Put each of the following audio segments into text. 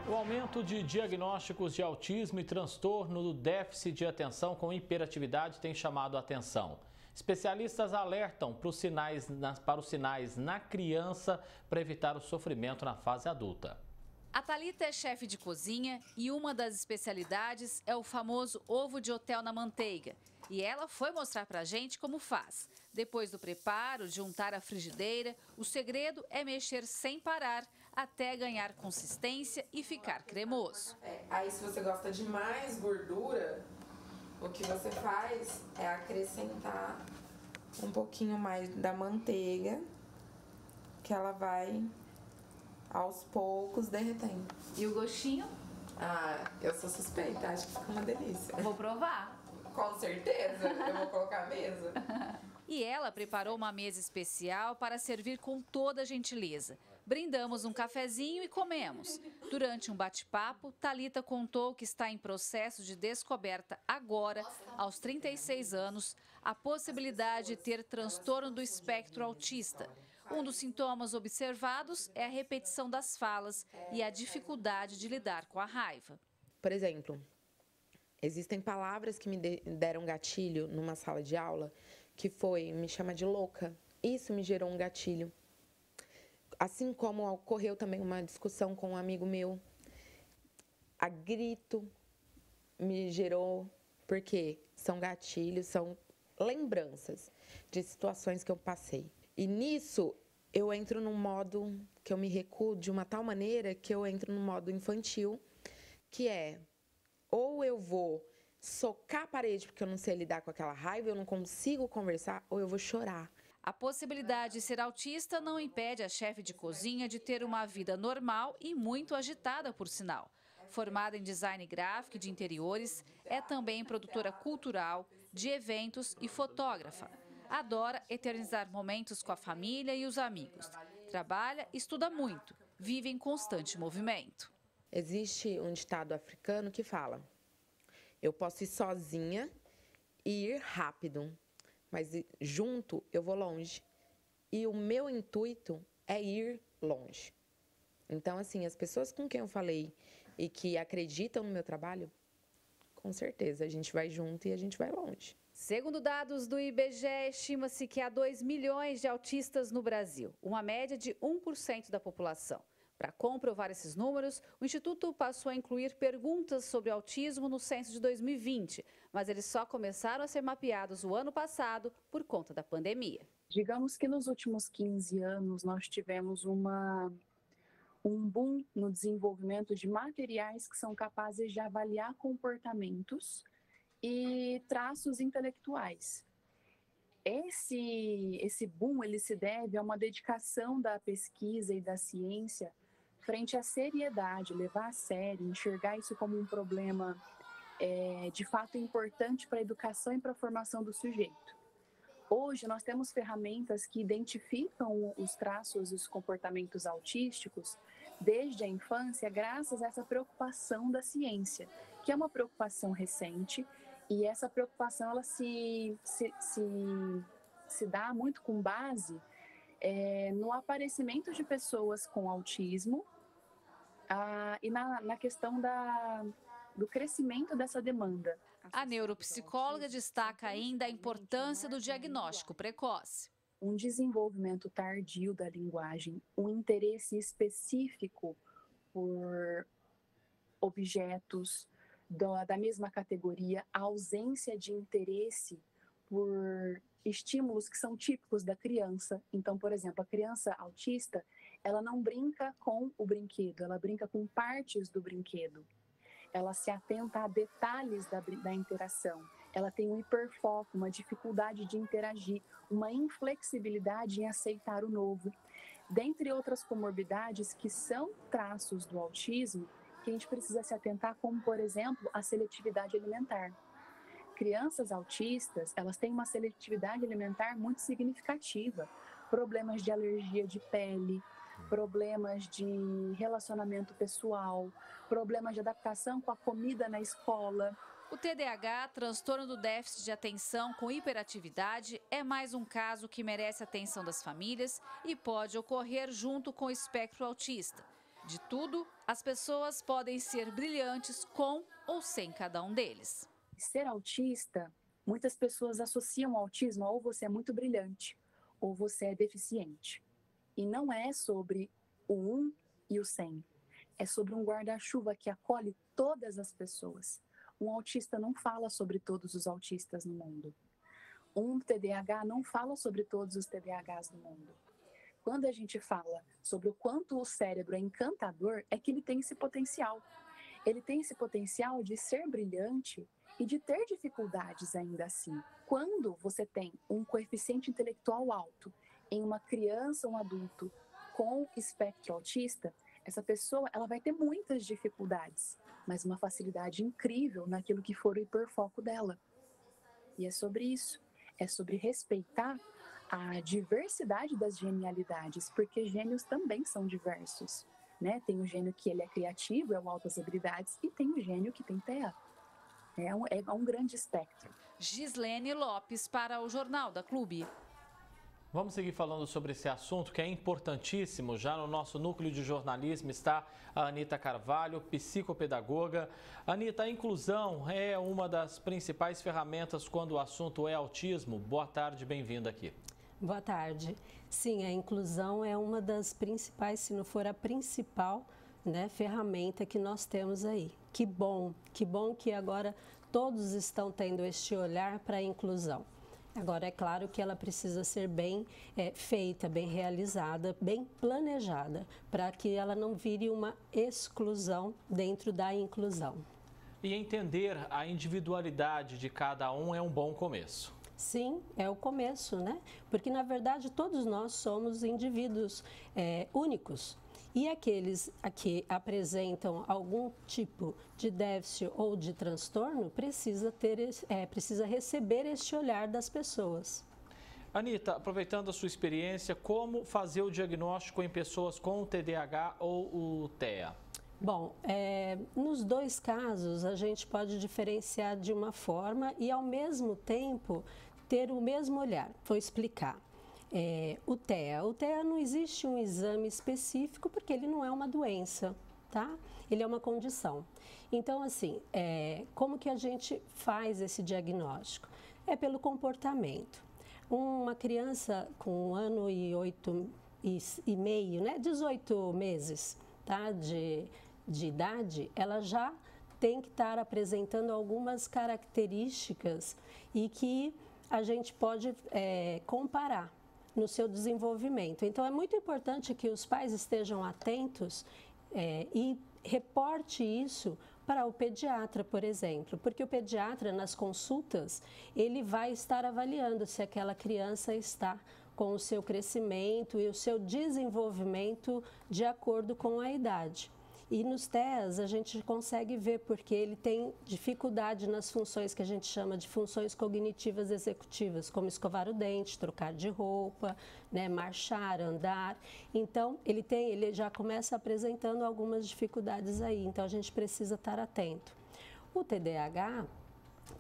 O aumento de diagnósticos de autismo e transtorno do déficit de atenção com hiperatividade tem chamado a atenção. Especialistas alertam para os sinais na criança para evitar o sofrimento na fase adulta. A Thalita é chefe de cozinha e uma das especialidades é o famoso ovo de hotel na manteiga. E ela foi mostrar pra gente como faz. Depois do preparo, de untar a frigideira, o segredo é mexer sem parar até ganhar consistência e ficar cremoso. Aí se você gosta de mais gordura, o que você faz é acrescentar um pouquinho mais da manteiga, que ela vai aos poucos derretendo. E o gostinho? Ah, eu sou suspeita, acho que fica uma delícia. Vou provar. Com certeza, eu vou colocar a mesa. E ela preparou uma mesa especial para servir com toda a gentileza. Brindamos um cafezinho e comemos. Durante um bate-papo, Thalita contou que está em processo de descoberta agora, aos 36 anos, a possibilidade de ter transtorno do espectro autista. Um dos sintomas observados é a repetição das falas e a dificuldade de lidar com a raiva. Por exemplo, existem palavras que me deram gatilho numa sala de aula, que foi, me chama de louca. Isso me gerou um gatilho. Assim como ocorreu também uma discussão com um amigo meu, a grito me gerou, porque são gatilhos, são lembranças de situações que eu passei. E nisso eu entro num modo que eu me recuo de uma tal maneira que eu entro num modo infantil, que é ou eu vou socar a parede porque eu não sei lidar com aquela raiva, eu não consigo conversar, ou eu vou chorar. A possibilidade de ser autista não impede a chefe de cozinha de ter uma vida normal e muito agitada, por sinal. Formada em design gráfico e de interiores, é também produtora cultural, de eventos e fotógrafa. Adora eternizar momentos com a família e os amigos. Trabalha e estuda muito, vive em constante movimento. Existe um ditado africano que fala: eu posso ir sozinha e ir rápido, mas junto eu vou longe. E o meu intuito é ir longe. Então, assim, as pessoas com quem eu falei e que acreditam no meu trabalho, com certeza a gente vai junto e a gente vai longe. Segundo dados do IBGE, estima-se que há 2 milhões de autistas no Brasil, uma média de 1% da população. Para comprovar esses números, o Instituto passou a incluir perguntas sobre autismo no censo de 2020, mas eles só começaram a ser mapeados o ano passado por conta da pandemia. Digamos que nos últimos 15 anos nós tivemos um boom no desenvolvimento de materiais que são capazes de avaliar comportamentos e traços intelectuais. Esse boom ele se deve a uma dedicação da pesquisa e da ciência frente à seriedade, levar a sério, enxergar isso como um problema de fato importante para a educação e para a formação do sujeito. Hoje nós temos ferramentas que identificam os traços e os comportamentos autísticos desde a infância, graças a essa preocupação da ciência, que é uma preocupação recente, e essa preocupação ela se dá muito com base no aparecimento de pessoas com autismo e na questão do crescimento dessa demanda. A neuropsicóloga destaca ainda a importância do diagnóstico precoce. Um desenvolvimento tardio da linguagem, um interesse específico por objetos da mesma categoria, a ausência de interesse por estímulos que são típicos da criança. Então, por exemplo, a criança autista, ela não brinca com o brinquedo, ela brinca com partes do brinquedo. Ela se atenta a detalhes da interação. Ela tem um hiperfoco, uma dificuldade de interagir, uma inflexibilidade em aceitar o novo. Dentre outras comorbidades que são traços do autismo, que a gente precisa se atentar, como, por exemplo, a seletividade alimentar. Crianças autistas, elas têm uma seletividade alimentar muito significativa. Problemas de alergia de pele, problemas de relacionamento pessoal, problemas de adaptação com a comida na escola. O TDAH, transtorno do déficit de atenção com hiperatividade, é mais um caso que merece a atenção das famílias e pode ocorrer junto com o espectro autista. De tudo, as pessoas podem ser brilhantes com ou sem cada um deles. Ser autista, muitas pessoas associam ao autismo a ou você é muito brilhante ou você é deficiente. E não é sobre o 1 e o 100. É sobre um guarda-chuva que acolhe todas as pessoas. Um autista não fala sobre todos os autistas no mundo. Um TDAH não fala sobre todos os TDAHs no mundo. Quando a gente fala sobre o quanto o cérebro é encantador, é que ele tem esse potencial. Ele tem esse potencial de ser brilhante e de ter dificuldades ainda assim. Quando você tem um coeficiente intelectual alto em uma criança ou um adulto com espectro autista, essa pessoa ela vai ter muitas dificuldades, mas uma facilidade incrível naquilo que for o hiperfoco dela. E é sobre isso, é sobre respeitar a diversidade das genialidades, porque gênios também são diversos, né? Tem o gênio que ele é criativo, é o altas habilidades, e tem o gênio que tem TEA. É um grande espectro. Gislene Lopes para o Jornal da Clube. Vamos seguir falando sobre esse assunto que é importantíssimo. Já no nosso núcleo de jornalismo está a Anita Carvalho, psicopedagoga. Anita, a inclusão é uma das principais ferramentas quando o assunto é autismo. Boa tarde, bem-vinda aqui. Boa tarde. Sim, a inclusão é uma das principais, se não for a principal, né, ferramenta que nós temos aí. Que bom que agora todos estão tendo este olhar para a inclusão. Agora, é claro que ela precisa ser bem feita, bem realizada, bem planejada, para que ela não vire uma exclusão dentro da inclusão. E entender a individualidade de cada um é um bom começo. Sim, é o começo, né? Porque, na verdade, todos nós somos indivíduos únicos. E aqueles que apresentam algum tipo de déficit ou de transtorno precisa receber este olhar das pessoas. Anita, aproveitando a sua experiência, como fazer o diagnóstico em pessoas com o TDAH ou o TEA? Bom, nos dois casos a gente pode diferenciar de uma forma e ao mesmo tempo ter o mesmo olhar. Vou explicar. O TEA não existe um exame específico porque ele não é uma doença, tá? Ele é uma condição. Então, assim, como que a gente faz esse diagnóstico? É pelo comportamento. Uma criança com 1 ano e 8 e meio, né? 18 meses, tá? De idade, ela já tem que estar apresentando algumas características e que a gente pode comparar no seu desenvolvimento. Então, é muito importante que os pais estejam atentos e reporte isso para o pediatra, por exemplo, porque o pediatra, nas consultas, ele vai estar avaliando se aquela criança está com o seu crescimento e o seu desenvolvimento de acordo com a idade. E nos TEAs a gente consegue ver porque ele tem dificuldade nas funções que a gente chama de funções cognitivas executivas, como escovar o dente, trocar de roupa, né, marchar, andar. Então, ele já começa apresentando algumas dificuldades aí, então a gente precisa estar atento. O TDAH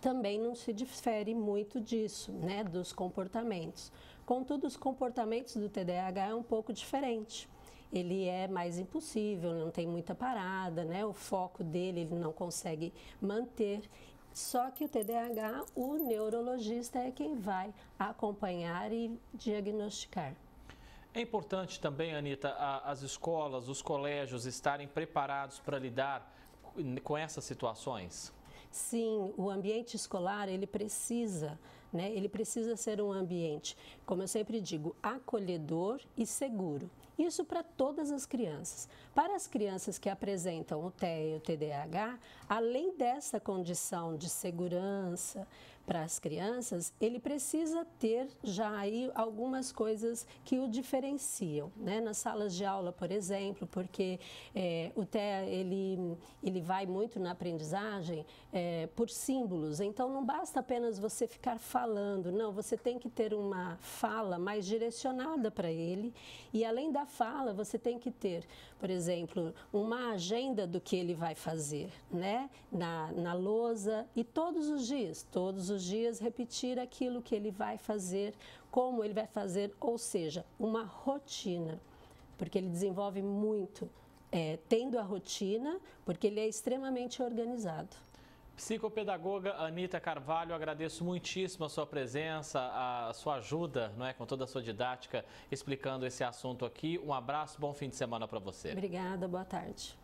também não se difere muito disso, né, dos comportamentos. Contudo, os comportamentos do TDAH é um pouco diferente. Ele é mais impulsivo, não tem muita parada, né? O foco dele ele não consegue manter. Só que o TDAH, o neurologista é quem vai acompanhar e diagnosticar. É importante também, Anita, as escolas, os colégios estarem preparados para lidar com essas situações? Sim, o ambiente escolar, ele precisa ser um ambiente, como eu sempre digo, acolhedor e seguro. Isso para todas as crianças. Para as crianças que apresentam o TEA e o TDAH, além dessa condição de segurança para as crianças, ele precisa ter já aí algumas coisas que o diferenciam, né? Nas salas de aula, por exemplo, porque o TEA ele vai muito na aprendizagem por símbolos, então não basta apenas você ficar falando, não, você tem que ter uma fala mais direcionada para ele e além da fala você tem que ter, por exemplo, uma agenda do que ele vai fazer, né? Na lousa e todos os dias repetir aquilo que ele vai fazer, como ele vai fazer, ou seja, uma rotina, porque ele desenvolve muito tendo a rotina, porque ele é extremamente organizado. Psicopedagoga Anita Carvalho, agradeço muitíssimo a sua presença, a sua ajuda, não é, com toda a sua didática, explicando esse assunto aqui. Um abraço, bom fim de semana para você. Obrigada, boa tarde.